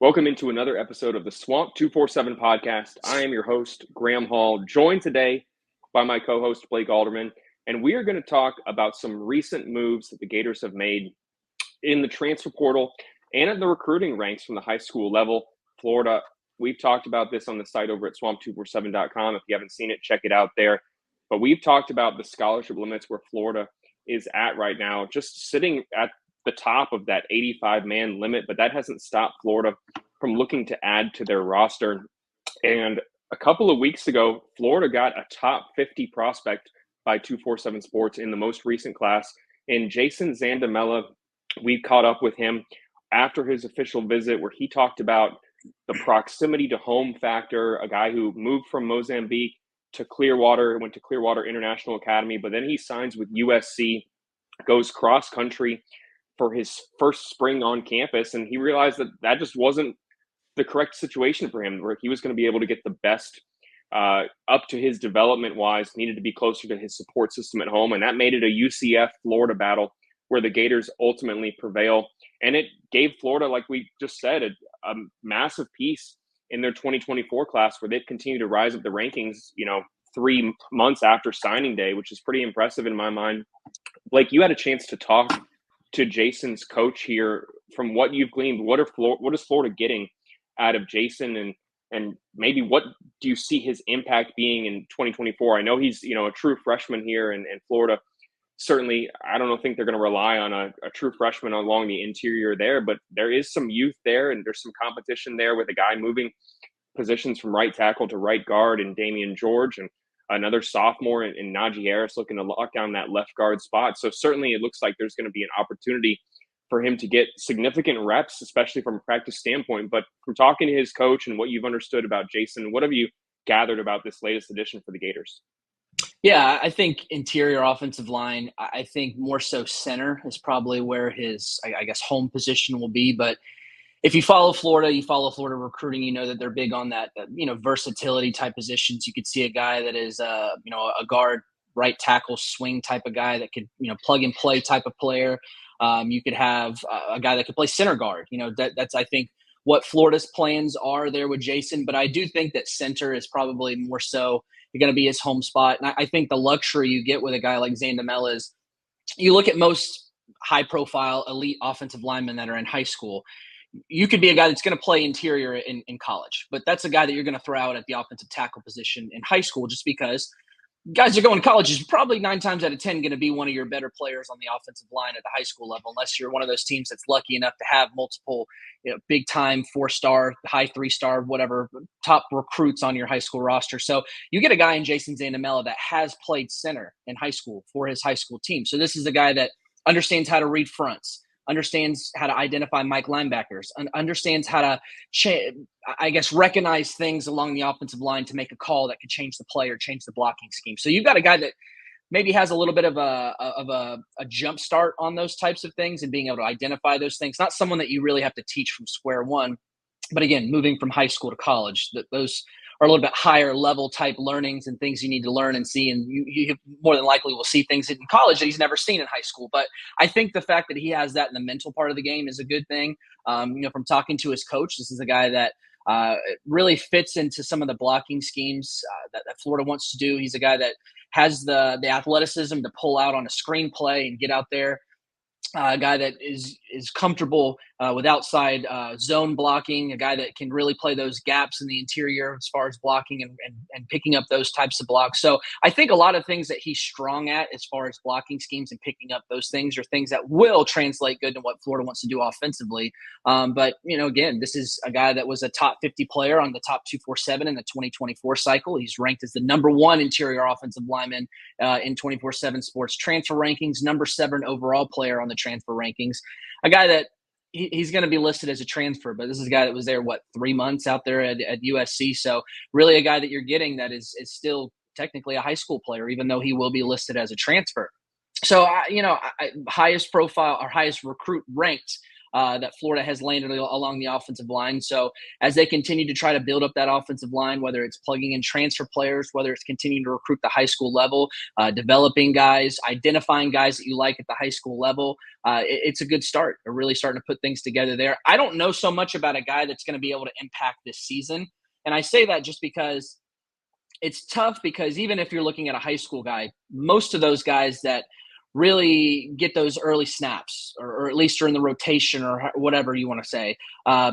Welcome into another episode of the Swamp247 Podcast. I am your host, Graham Hall, joined today by my co-host, Blake Alderman, and we are going to talk about some recent moves that the Gators have made in the transfer portal and in the recruiting ranks from the high school level. Florida, we've talked about this on the site over at swamp247.com. If you haven't seen it, check it out there. But we've talked about the scholarship limits where Florida is at right now, just sitting at the top of that 85-man limit, but that hasn't stopped Florida from looking to add to their roster. And a couple of weeks ago, Florida got a top 50 prospect by 247 Sports in the most recent class. And Jason Zandamela, we caught up with him after his official visit where he talked about the proximity to home factor, a guy who moved from Mozambique to Clearwater, went to Clearwater International Academy, but then he signs with USC, goes cross-country for his first spring on campus, and he realized that that just wasn't the correct situation for him, where he was going to be able to get the best up to his development-wise, needed to be closer to his support system at home, and that made it a UCF-Florida battle where the Gators ultimately prevail. And it gave Florida, like we just said, a massive piece in their 2024 class where they've continued to rise up the rankings, 3 months after signing day, which is pretty impressive in my mind. Blake, you had a chance to talk to Jason's coach here. From what you've gleaned, what is Florida getting out of Jason, and maybe what do you see his impact being in 2024? I know he's a true freshman here, and Florida certainly, I don't think they're going to rely on a true freshman along the interior there, but there is some youth there, and there's some competition there with a guy moving positions from right tackle to right guard in Damian George, and another sophomore in Najee Harris looking to lock down that left guard spot. So certainly it looks like there's going to be an opportunity for him to get significant reps, especially from a practice standpoint. But from talking to his coach and what you've understood about Jason, what have you gathered about this latest addition for the Gators? Yeah, I think interior offensive line, I think more so center is probably where his, I guess, home position will be. But if you follow Florida recruiting, you know that they're big on that, versatility type positions. You could see a guy that is, a guard, right tackle, swing type of guy that could, plug and play type of player. You could have a guy that could play center guard. That's, I think, what Florida's plans are there with Jason. But I do think that center is probably more so going to be his home spot. And I think the luxury you get with a guy like Zandamela is you look at most high-profile elite offensive linemen that are in high school. You could be a guy that's going to play interior in college, but that's a guy that you're going to throw out at the offensive tackle position in high school just because guys are going to college is probably 9 times out of 10 going to be one of your better players on the offensive line at the high school level, unless you're one of those teams that's lucky enough to have multiple, big-time 4-star, high 3-star, whatever, top recruits on your high school roster. So you get a guy in Jason Zandamela that has played center in high school for his high school team. So this is a guy that understands how to read fronts, understands how to identify Mike linebackers, and understands how to, recognize things along the offensive line to make a call that could change the play or change the blocking scheme. So you've got a guy that maybe has a little bit of a jump start on those types of things and being able to identify those things. Not someone that you really have to teach from square one, but again, moving from high school to college, those are a little bit higher level type learnings and things you need to learn and see. And you more than likely will see things in college that he's never seen in high school. But I think the fact that he has that in the mental part of the game is a good thing. From talking to his coach, this is a guy that really fits into some of the blocking schemes that Florida wants to do. He's a guy that has the athleticism to pull out on a screenplay and get out there. A guy that is comfortable with outside zone blocking, a guy that can really play those gaps in the interior as far as blocking and picking up those types of blocks. So I think a lot of things that he's strong at as far as blocking schemes and picking up those things are things that will translate good to what Florida wants to do offensively. But, again, this is a guy that was a top 50 player on the top 247 in the 2024 cycle. He's ranked as the number 1 interior offensive lineman in 247 Sports transfer rankings, number 7 overall player on the transfer rankings. A guy that he's going to be listed as a transfer, but this is a guy that was there, 3 months out there at USC. So really a guy that you're getting that is still technically a high school player, even though he will be listed as a transfer. So, highest profile or highest recruit ranked that Florida has landed along the offensive line. So as they continue to try to build up that offensive line, whether it's plugging in transfer players, whether it's continuing to recruit the high school level, developing guys, identifying guys that you like at the high school level, it's a good start. They're really starting to put things together there. I don't know so much about a guy that's going to be able to impact this season. And I say that just because it's tough, because even if you're looking at a high school guy, most of those guys that really get those early snaps, or at least are in the rotation, or whatever you want to say,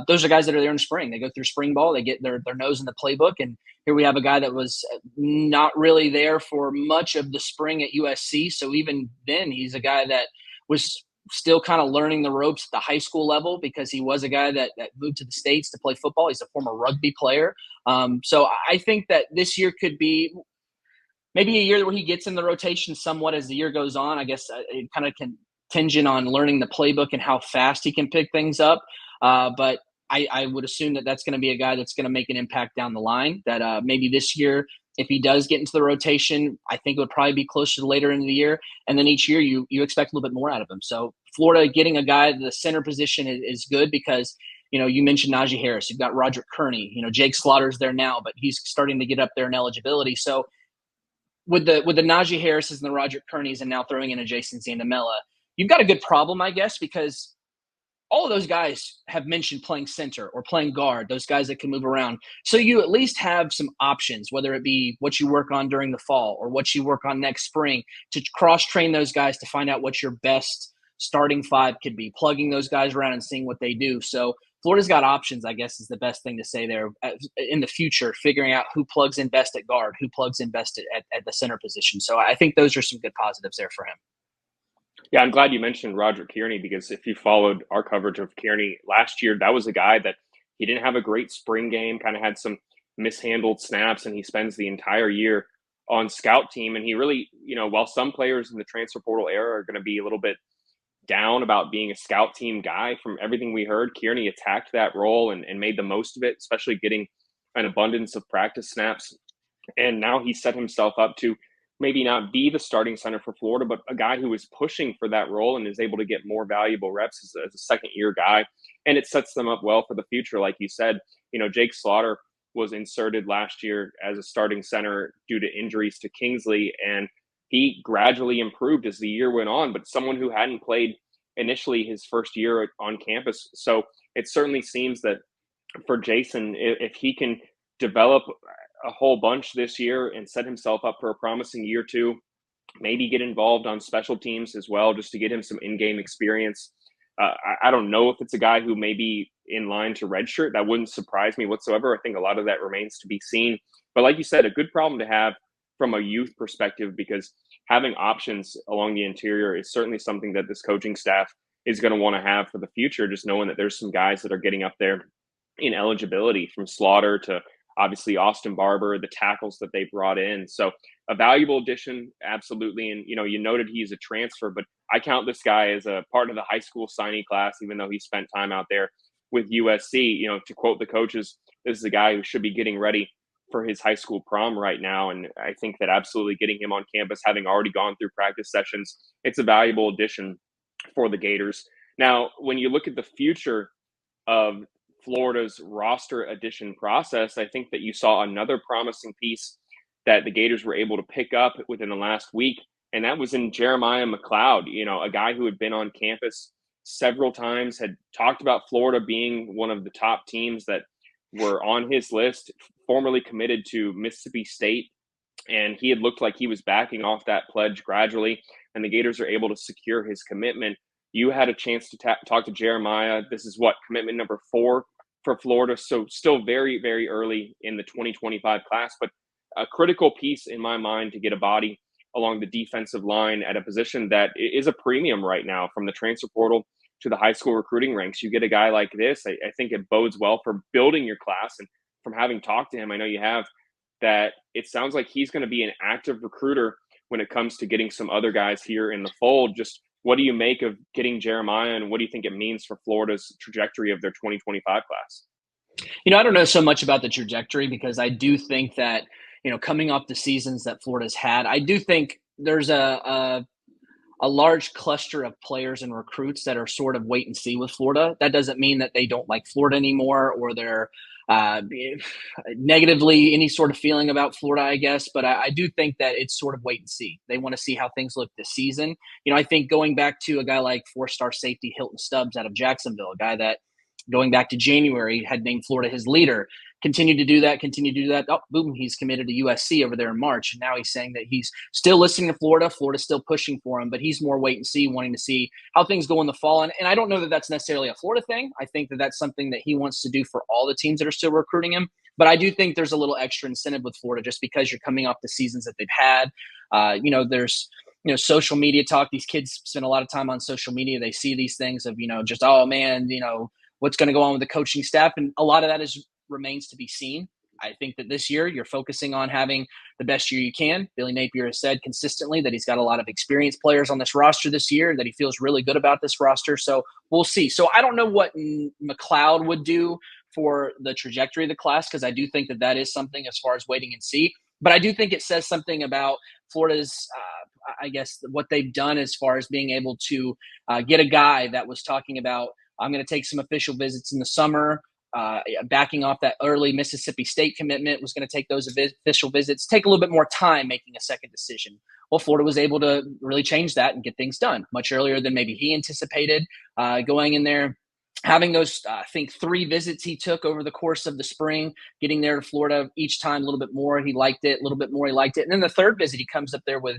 those are guys that are there in spring. They go through spring ball, they get their nose in the playbook. And here we have a guy that was not really there for much of the spring at USC. So even then, he's a guy that was still kind of learning the ropes at the high school level, because he was a guy that moved to the States to play football. He's a former rugby player. So I think that this year could be maybe a year where he gets in the rotation somewhat as the year goes on. I guess it kind of contingent on learning the playbook and how fast he can pick things up. But I would assume that that's going to be a guy that's going to make an impact down the line, that maybe this year, if he does get into the rotation, I think it would probably be closer to later in the year. And then each year you expect a little bit more out of him. So Florida getting a guy at the center position is good, because, you mentioned Najee Harris. You've got Roderick Kearney. Jake Slaughter's there now, but he's starting to get up there in eligibility. So with the Najee Harris's and the Roderick Kearneys, and now throwing in a Jason Zandamela, you've got a good problem, I guess, because all of those guys have mentioned playing center or playing guard, those guys that can move around. So you at least have some options, whether it be what you work on during the fall or what you work on next spring, to cross-train those guys to find out what your best starting five could be, plugging those guys around and seeing what they do. So Florida's got options, I guess, is the best thing to say there in the future, figuring out who plugs in best at guard, who plugs in best at the center position. So I think those are some good positives there for him. Yeah, I'm glad you mentioned Roderick Kearney, because if you followed our coverage of Kearney last year, that was a guy that he didn't have a great spring game, kind of had some mishandled snaps, and he spends the entire year on scout team. And he really, while some players in the transfer portal era are going to be a little bit down about being a scout team guy, from everything we heard, Kearney attacked that role and made the most of it, especially getting an abundance of practice snaps. And now he set himself up to maybe not be the starting center for Florida, but a guy who is pushing for that role and is able to get more valuable reps as a second-year guy. And it sets them up well for the future. Like you said, Jake Slaughter was inserted last year as a starting center due to injuries to Kingsley, and he gradually improved as the year went on, but someone who hadn't played initially his first year on campus. So it certainly seems that for Jason, if he can develop a whole bunch this year and set himself up for a promising year two, maybe get involved on special teams as well, just to get him some in-game experience. I don't know if it's a guy who may be in line to redshirt. That wouldn't surprise me whatsoever. I think a lot of that remains to be seen. But like you said, a good problem to have from a youth perspective, because having options along the interior is certainly something that this coaching staff is going to want to have for the future, just knowing that there's some guys that are getting up there in eligibility, from Slaughter to obviously Austin Barber, the tackles that they brought in. So a valuable addition, absolutely. And, you noted he's a transfer, but I count this guy as a part of the high school signee class, even though he spent time out there with USC. To quote the coaches, this is a guy who should be getting ready for his high school prom right now. And I think that absolutely getting him on campus, having already gone through practice sessions, it's a valuable addition for the Gators. Now, when you look at the future of Florida's roster addition process, I think that you saw another promising piece that the Gators were able to pick up within the last week, and that was in Jeramiah McCloud, a guy who had been on campus several times, had talked about Florida being one of the top teams that were on his list, formerly committed to Mississippi State, and he had looked like he was backing off that pledge gradually, and the Gators are able to secure his commitment. You had a chance to talk to Jeremiah. This is commitment number 4 for Florida. So still very, very early in the 2025 class, but a critical piece in my mind to get a body along the defensive line at a position that is a premium right now, from the transfer portal to the high school recruiting ranks. You get a guy like this, I think it bodes well for building your class. And from having talked to him, I know you have, that it sounds like he's going to be an active recruiter when it comes to getting some other guys here in the fold. Just what do you make of getting Jeremiah, and what do you think it means for Florida's trajectory of their 2025 class? I don't know so much about the trajectory, because I do think that, coming off the seasons that Florida's had, I do think there's a a large cluster of players and recruits that are sort of wait and see with Florida. That doesn't mean that they don't like Florida anymore or they're negatively any sort of feeling about Florida, I guess. But I do think that it's sort of wait and see. They want to see how things look this season. I think going back to a guy like 4-star safety Hilton Stubbs out of Jacksonville, a guy that going back to January had named Florida his leader, continue to do that. Oh, boom, he's committed to USC over there in March. And now he's saying that he's still listening to Florida. Florida's still pushing for him, but he's more wait and see, wanting to see how things go in the fall. And I don't know that that's necessarily a Florida thing. I think that that's something that he wants to do for all the teams that are still recruiting him. But I do think there's a little extra incentive with Florida just because you're coming off the seasons that they've had. There's social media talk. These kids spend a lot of time on social media. They see these things of, just, oh man, what's going to go on with the coaching staff. And a lot of that remains to be seen. I think that this year you're focusing on having the best year you can. Billy Napier has said consistently that he's got a lot of experienced players on this roster this year, that he feels really good about this roster. So we'll see. So I don't know what McCloud would do for the trajectory of the class, because I do think that is something as far as waiting and see. But I do think it says something about Florida's, I guess, what they've done as far as being able to get a guy that was talking about, I'm going to take some official visits in the summer, backing off that early Mississippi State commitment, was going to take those official visits, take a little bit more time making a second decision. Well, Florida was able to really change that and get things done much earlier than maybe he anticipated, going in there. Having those, I think, 3 visits he took over the course of the spring, getting there to Florida each time a little bit more, he liked it, a little bit more, he liked it. And then the 3rd visit, he comes up there with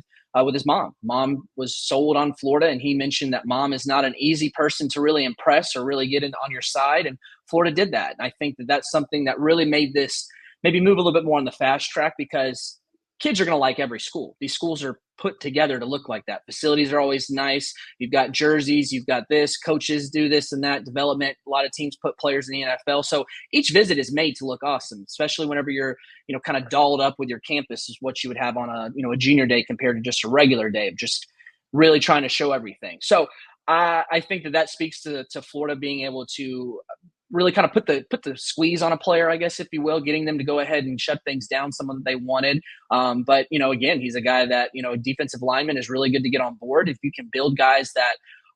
his mom. Mom was sold on Florida, and he mentioned that mom is not an easy person to really impress or really get on your side, and Florida did that. And I think that that's something that really made this maybe move a little bit more on the fast track, because kids are going to like every school. These schools are put together to look like that. Facilities are always nice. You've got jerseys, you've got this, coaches do this and that, development. A lot of teams put players in the NFL. So each visit is made to look awesome, especially whenever you're, kind of dolled up with your campus, is what you would have on a junior day compared to just a regular day of just really trying to show everything. So I think that speaks to Florida being able to really kind of put the squeeze on a player, I guess, if you will, getting them to go ahead and shut things down, someone that they wanted. But, again, he's a guy that, a defensive lineman is really good to get on board. If you can build guys that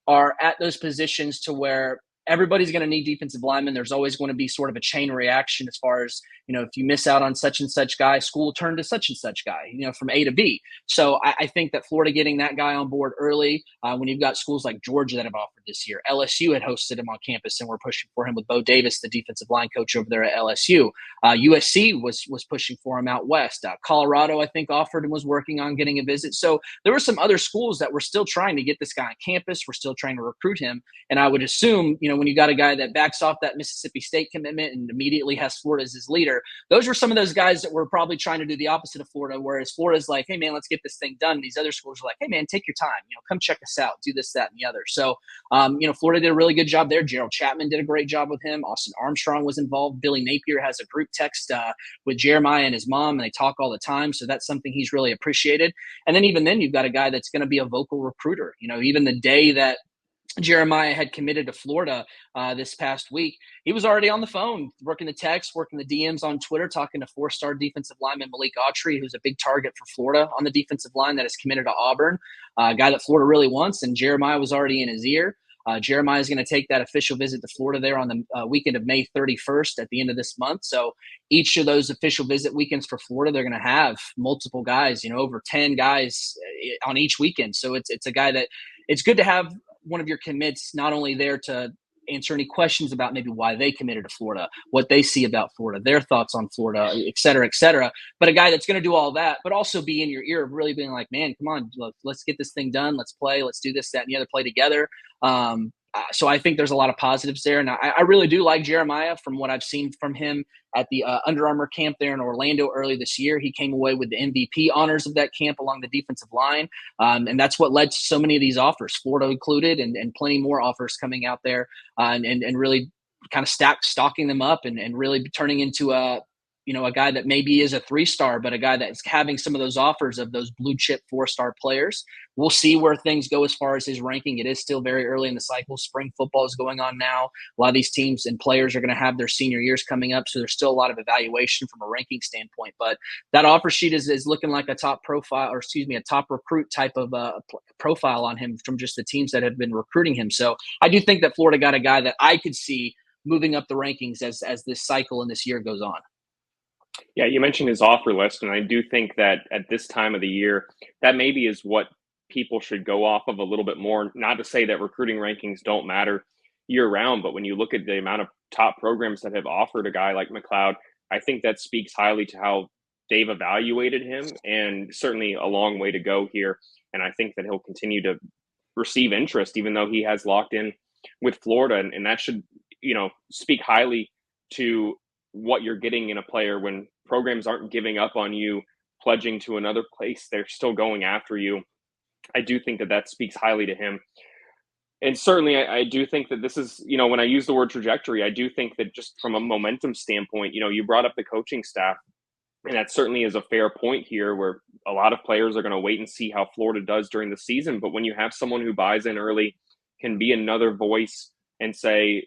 are at those positions to where everybody's going to need defensive linemen, there's always going to be sort of a chain reaction as far as, if you miss out on such and such guy, school will turn to such and such guy, from A to B. So I think that Florida getting that guy on board early, when you've got schools like Georgia that have offered this year, LSU had hosted him on campus and we're pushing for him with Bo Davis, the defensive line coach over there at LSU. USC was pushing for him out west. Colorado, I think, offered and was working on getting a visit. So there were some other schools that were still trying to get this guy on campus. We're still trying to recruit him. And I would assume, when you got a guy that backs off that Mississippi State commitment and immediately has Florida as his leader, those were some of those guys that were probably trying to do the opposite of Florida, whereas Florida's like, hey, man, let's get this thing done. These other schools are like, hey, man, take your time. Come check us out. Do this, that, and the other. So, Florida did a really good job there. Gerald Chapman did a great job with him. Austin Armstrong was involved. Billy Napier has a group text with Jeremiah and his mom, and they talk all the time. So that's something he's really appreciated. And then even then, you've got a guy that's going to be a vocal recruiter. Even the day that Jeremiah had committed to Florida this past week, he was already on the phone, working the text, working the DMs on Twitter, talking to 4-star defensive lineman Malik Autry, who's a big target for Florida on the defensive line that is committed to Auburn, a guy that Florida really wants. And Jeremiah was already in his ear. Jeremiah is going to take that official visit to Florida there on the weekend of May 31st at the end of this month. So each of those official visit weekends for Florida, they're going to have multiple guys, over 10 guys on each weekend. So it's a guy that it's good to have one of your commits not only there to answer any questions about maybe why they committed to Florida, what they see about Florida, their thoughts on Florida, et cetera, but a guy that's going to do all that, but also be in your ear of really being like, man, come on, let's get this thing done. Let's play. Let's do this, that, and the other, play together. So I think there's a lot of positives there. And I really do like Jeremiah from what I've seen from him at the Under Armour camp there in Orlando early this year. He came away with the MVP honors of that camp along the defensive line. And that's what led to so many of these offers, Florida included, and plenty more offers coming out there and really kind of stalking them up and really turning into a guy that maybe is a 3-star, but a guy that's having some of those offers of those blue chip 4-star players. We'll see where things go as far as his ranking. It is still very early in the cycle. Spring football is going on now. A lot of these teams and players are going to have their senior years coming up, so there's still a lot of evaluation from a ranking standpoint. But that offer sheet is looking like a top recruit type of profile on him from just the teams that have been recruiting him. So I do think that Florida got a guy that I could see moving up the rankings as this cycle and this year goes on. Yeah, you mentioned his offer list, and I do think that at this time of the year, that maybe is what people should go off of a little bit more. Not to say that recruiting rankings don't matter year round, but when you look at the amount of top programs that have offered a guy like McCloud, I think that speaks highly to how they've evaluated him, and certainly a long way to go here. And I think that he'll continue to receive interest, even though he has locked in with Florida, and that should speak highly to what you're getting in a player when programs aren't giving up on you, pledging to another place. They're still going after you. I do think that speaks highly to him. And certainly I do think that this is, when I use the word trajectory, I do think that just from a momentum standpoint, you brought up the coaching staff, and that certainly is a fair point here where a lot of players are going to wait and see how Florida does during the season. But when you have someone who buys in early, can be another voice and say,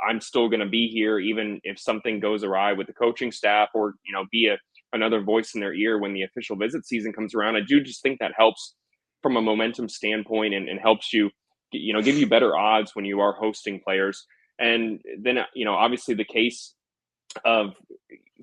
I'm still going to be here, even if something goes awry with the coaching staff, or, be another voice in their ear when the official visit season comes around. I do just think that helps from a momentum standpoint and helps you, give you better odds when you are hosting players. And then, obviously the case of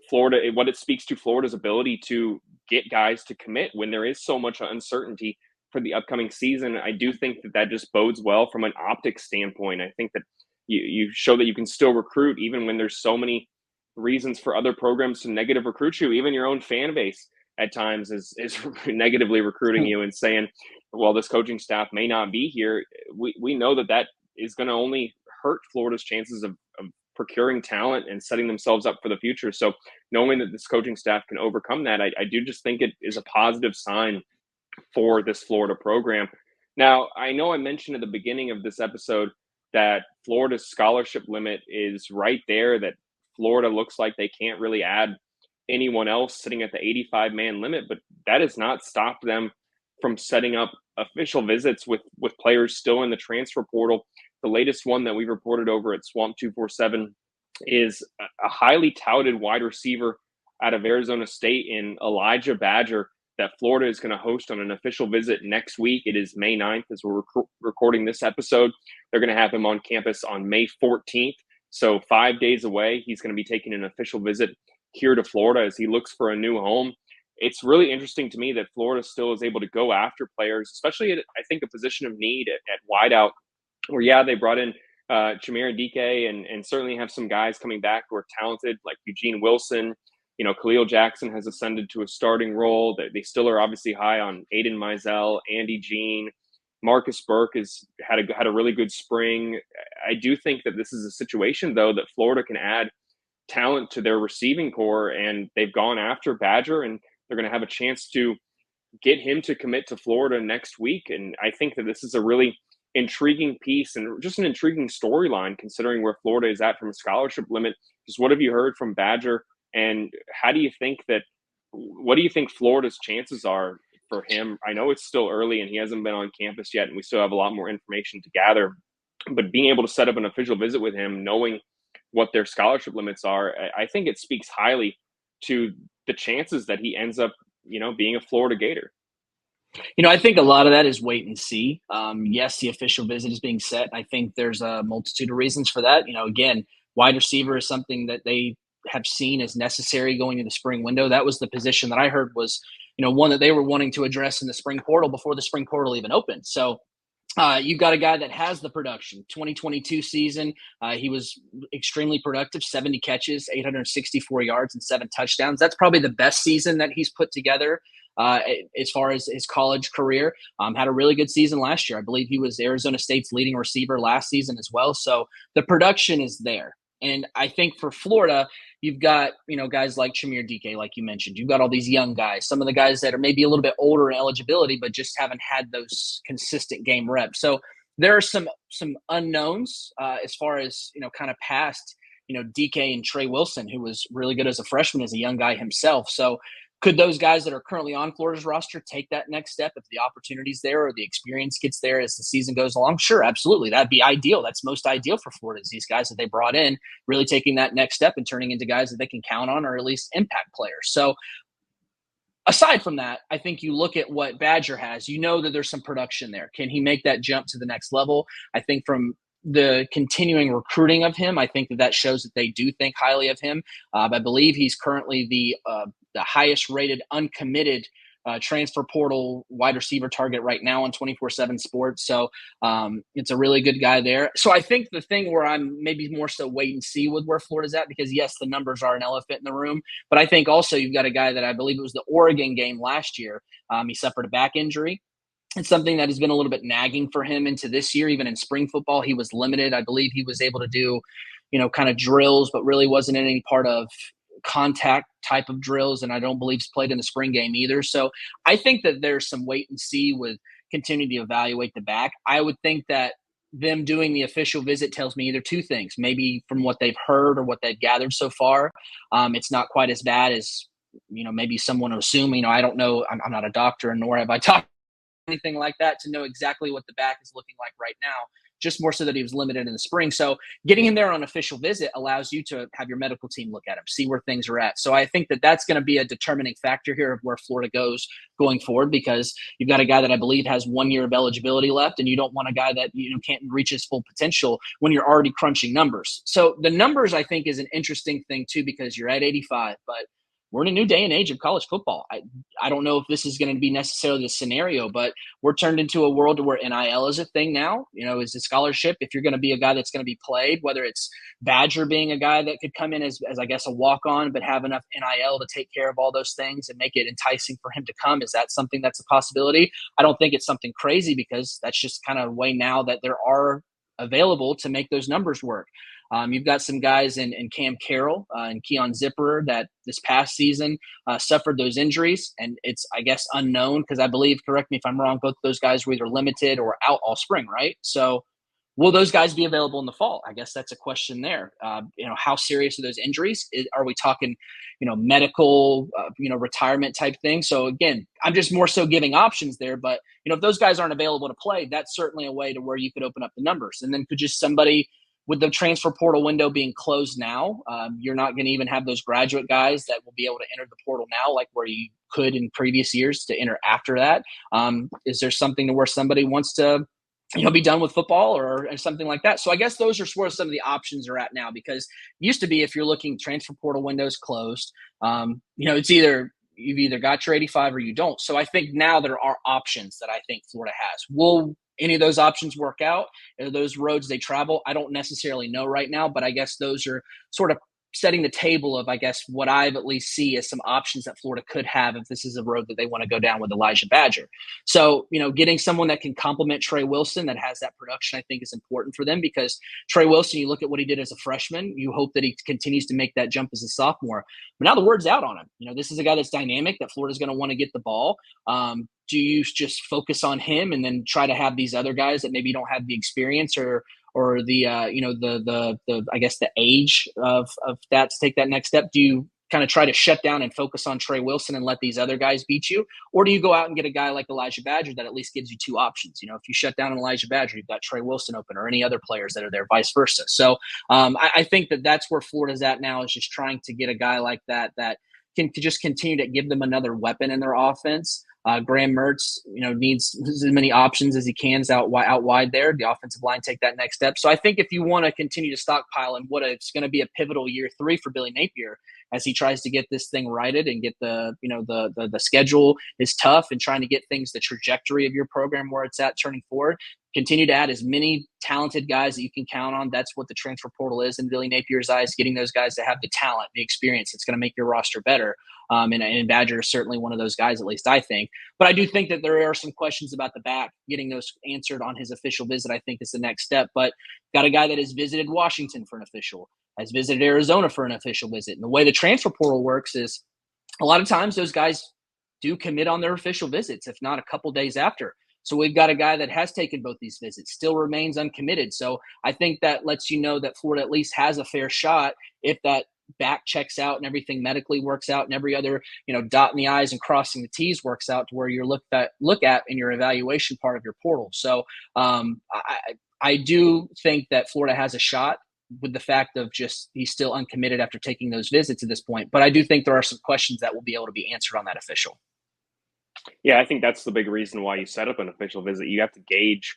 Florida, what it speaks to Florida's ability to get guys to commit when there is so much uncertainty for the upcoming season. I do think that just bodes well from an optics standpoint. I think that you show that you can still recruit even when there's so many reasons for other programs to negative recruit you. Even your own fan base at times is negatively recruiting you and saying, well, this coaching staff may not be here. We know that is going to only hurt Florida's chances of procuring talent and setting themselves up for the future. So knowing that this coaching staff can overcome that, I do just think it is a positive sign for this Florida program. Now, I know I mentioned at the beginning of this episode that Florida's scholarship limit is right there, that Florida looks like they can't really add anyone else, sitting at the 85-man limit, but that has not stopped them from setting up official visits with players still in the transfer portal. The latest one that we reported over at Swamp247 is a highly touted wide receiver out of Arizona State in Elijhah Badger that Florida is going to host on an official visit next week. It is May 9th as we're recording this episode. They're going to have him on campus on May 14th. So 5 days away, he's going to be taking an official visit here to Florida as he looks for a new home. It's really interesting to me that Florida still is able to go after players, especially at, I think, a position of need at wideout, where, they brought in Chimere Dike and certainly have some guys coming back who are talented, like Eugene Wilson. Khalil Jackson has ascended to a starting role. They still are obviously high on Aiden Mizell, Andy Jean. Marcus Burke has had a really good spring. I do think that this is a situation, though, that Florida can add talent to their receiving core, and they've gone after Badger, and they're going to have a chance to get him to commit to Florida next week. And I think that this is a really intriguing piece and just an intriguing storyline considering where Florida is at from a scholarship limit. Just what have you heard from Badger? And what do you think Florida's chances are for him? I know it's still early and he hasn't been on campus yet, and we still have a lot more information to gather, but being able to set up an official visit with him, knowing what their scholarship limits are, I think it speaks highly to the chances that he ends up, being a Florida Gator. I think a lot of that is wait and see. Yes, the official visit is being set. I think there's a multitude of reasons for that. Again, wide receiver is something that they have seen as necessary going into the spring window. That was the position that I heard was, one that they were wanting to address in the spring portal before the spring portal even opened. So you've got a guy that has the production. 2022 season, he was extremely productive, 70 catches, 864 yards, and 7 touchdowns. That's probably the best season that he's put together as far as his college career. Had a really good season last year. I believe he was Arizona State's leading receiver last season as well. So the production is there. And I think for Florida, you've got, guys like Chimere Dike, like you mentioned. You've got all these young guys, some of the guys that are maybe a little bit older in eligibility, but just haven't had those consistent game reps. So there are some unknowns as far as, kind of past DK and Trey Wilson, who was really good as a freshman, as a young guy himself. So could those guys that are currently on Florida's roster take that next step if the opportunity's there or the experience gets there as the season goes along? Sure, absolutely. That'd be ideal. That's most ideal for Florida, is these guys that they brought in really taking that next step and turning into guys that they can count on, or at least impact players. So aside from that, I think you look at what Badger has, that there's some production there. Can he make that jump to the next level? I think from the continuing recruiting of him, I think that shows that they do think highly of him. I believe he's currently the highest rated uncommitted transfer portal wide receiver target right now on 247 Sports. So it's a really good guy there. So I think the thing where I'm maybe more so wait and see with where Florida's at, because yes, the numbers are an elephant in the room, but I think also you've got a guy that I believe it was the Oregon game last year. He suffered a back injury. It's something that has been a little bit nagging for him into this year. Even in spring football, he was limited. I believe he was able to do, kind of drills, but really wasn't in any part of contact type of drills. And I don't believe he's played in the spring game either. So I think that there's some wait and see with continuing to evaluate the back. I would think that them doing the official visit tells me either two things. Maybe from what they've heard or what they've gathered so far, it's not quite as bad as, maybe someone would assume. I don't know. I'm not a doctor, and nor have I talked anything like that to know exactly what the back is looking like right now, just more so that he was limited in the spring. So getting him there on official visit allows you to have your medical team look at him, see where things are at. So I think that that's going to be a determining factor here of where Florida goes going forward, because you've got a guy that I believe has 1 year of eligibility left, and you don't want a guy that can't reach his full potential when you're already crunching numbers. So the numbers, I think, is an interesting thing too, because you're at 85, but we're in a new day and age of college football. I don't know if this is going to be necessarily the scenario, but we're turned into a world where NIL is a thing now. Is a scholarship. If you're going to be a guy that's going to be played, whether it's Badger being a guy that could come in as I guess a walk-on, but have enough NIL to take care of all those things and make it enticing for him to come. Is that something that's a possibility? I don't think it's something crazy, because that's just kind of a way now that there are available to make those numbers work. You've got some guys in Cam Carroll and Keon Zipperer that this past season suffered those injuries, and it's, I guess, unknown, because I believe, correct me if I'm wrong, both of those guys were either limited or out all spring, right? So will those guys be available in the fall? I guess that's a question there. How serious are those injuries? Are we talking, medical, retirement type thing? So again, I'm just more so giving options there, but if those guys aren't available to play, that's certainly a way to where you could open up the numbers. And then could just somebody, with the transfer portal window being closed now, you're not going to even have those graduate guys that will be able to enter the portal now, like where you could in previous years to enter after that. Is there something to where somebody wants to, be done with football or something like that? So I guess those are where some of the options are at now, because it used to be, if you're looking, transfer portal windows closed, it's either you've either got your 85 or you don't. So I think now there are options that I think Florida has. Will any of those options work out? Are those roads they travel? I don't necessarily know right now, but I guess those are sort of setting the table of, I guess, what I've at least see as some options that Florida could have if this is a road that they want to go down with Elijhah Badger. So, getting someone that can complement Trey Wilson, that has that production, I think is important for them, because Trey Wilson, you look at what he did as a freshman, you hope that he continues to make that jump as a sophomore. But now the word's out on him. This is a guy that's dynamic, that Florida's going to want to get the ball. Do you just focus on him and then try to have these other guys that maybe don't have the experience or the I guess the age of that to take that next step? Do you kind of try to shut down and focus on Trey Wilson and let these other guys beat you? Or do you go out and get a guy like Elijhah Badger that at least gives you two options? If you shut down an Elijhah Badger, you've got Trey Wilson open, or any other players that are there, vice versa. So I think that that's where Florida's at now, is just trying to get a guy like that can just continue to give them another weapon in their offense. Graham Mertz, needs as many options as he can out wide there. The offensive line take that next step. So I think if you want to continue to stockpile, and it's going to be a pivotal year 3 for Billy Napier as he tries to get this thing righted and get the schedule is tough, and trying to get the trajectory of your program where it's at turning forward. Continue to add as many talented guys that you can count on. That's what the transfer portal is in Billy Napier's eyes, getting those guys that have the talent, the experience that's going to make your roster better. And Badger is certainly one of those guys, at least I think. But I do think that there are some questions about the back. Getting those answered on his official visit, I think, is the next step. But got a guy that has visited Washington for an official, has visited Arizona for an official visit. And the way the transfer portal works is a lot of times those guys do commit on their official visits, if not a couple days after. So we've got a guy that has taken both these visits, still remains uncommitted. So I think that lets you know that Florida at least has a fair shot if that back checks out and everything medically works out and every other, dotting the I's and crossing the T's works out to where you're look at in your evaluation part of your portal. So I do think that Florida has a shot with the fact of just he's still uncommitted after taking those visits at this point. But I do think there are some questions that will be able to be answered on that official. Yeah, I think that's the big reason why you set up an official visit. You have to gauge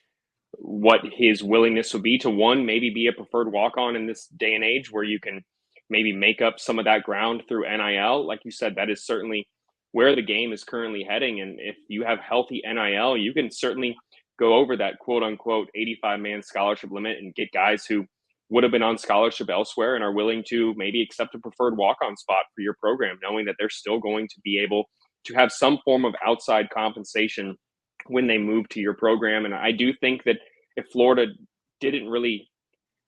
what his willingness would be to, one, maybe be a preferred walk-on in this day and age where you can maybe make up some of that ground through NIL. Like you said, that is certainly where the game is currently heading. And if you have healthy NIL, you can certainly go over that quote-unquote 85-man scholarship limit and get guys who would have been on scholarship elsewhere and are willing to maybe accept a preferred walk-on spot for your program, knowing that they're still going to be able to have some form of outside compensation when they move to your program. And I do think that if Florida didn't really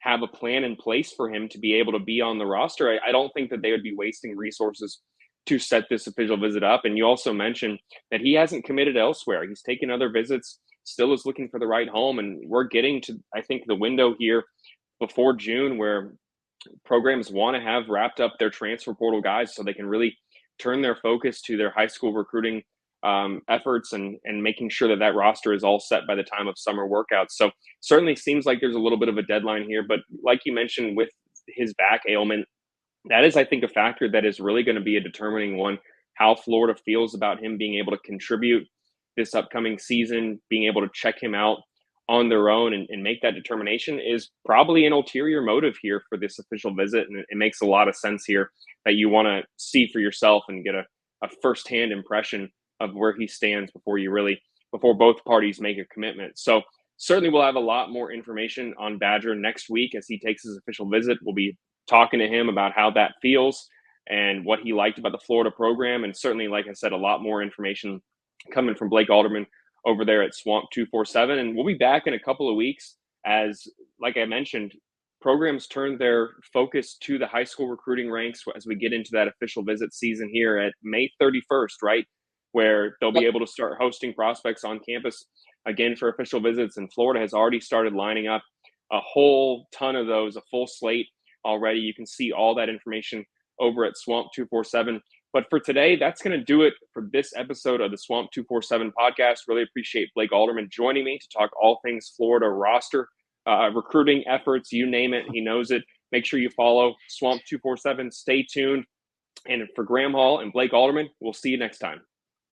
have a plan in place for him to be able to be on the roster, I don't think that they would be wasting resources to set this official visit up. And you also mentioned that he hasn't committed elsewhere. He's taken other visits, still is looking for the right home. And we're getting to, I think, the window here before June where programs want to have wrapped up their transfer portal guys so they can really turn their focus to their high school recruiting efforts and making sure that roster is all set by the time of summer workouts. So certainly seems like there's a little bit of a deadline here, but like you mentioned with his back ailment, that is, I think, a factor that is really going to be a determining one, how Florida feels about him being able to contribute this upcoming season, being able to check him out on their own and make that determination is probably an ulterior motive here for this official visit. And it makes a lot of sense here that you want to see for yourself and get a firsthand impression of where he stands before both parties make a commitment. So certainly we'll have a lot more information on Badger next week as he takes his official visit. We'll be talking to him about how that feels and what he liked about the Florida program. And certainly, like I said, a lot more information coming from Blake Alderman over there at Swamp247. And we'll be back in a couple of weeks as, like I mentioned, programs turn their focus to the high school recruiting ranks as we get into that official visit season here at May 31st, right? Where they'll be able to start hosting prospects on campus again for official visits. And Florida has already started lining up a whole ton of those, a full slate already. You can see all that information over at Swamp247. But for today, that's going to do it for this episode of the Swamp247 podcast. Really appreciate Blake Alderman joining me to talk all things Florida roster, recruiting efforts, you name it. He knows it. Make sure you follow Swamp247. Stay tuned. And for Graham Hall and Blake Alderman, we'll see you next time.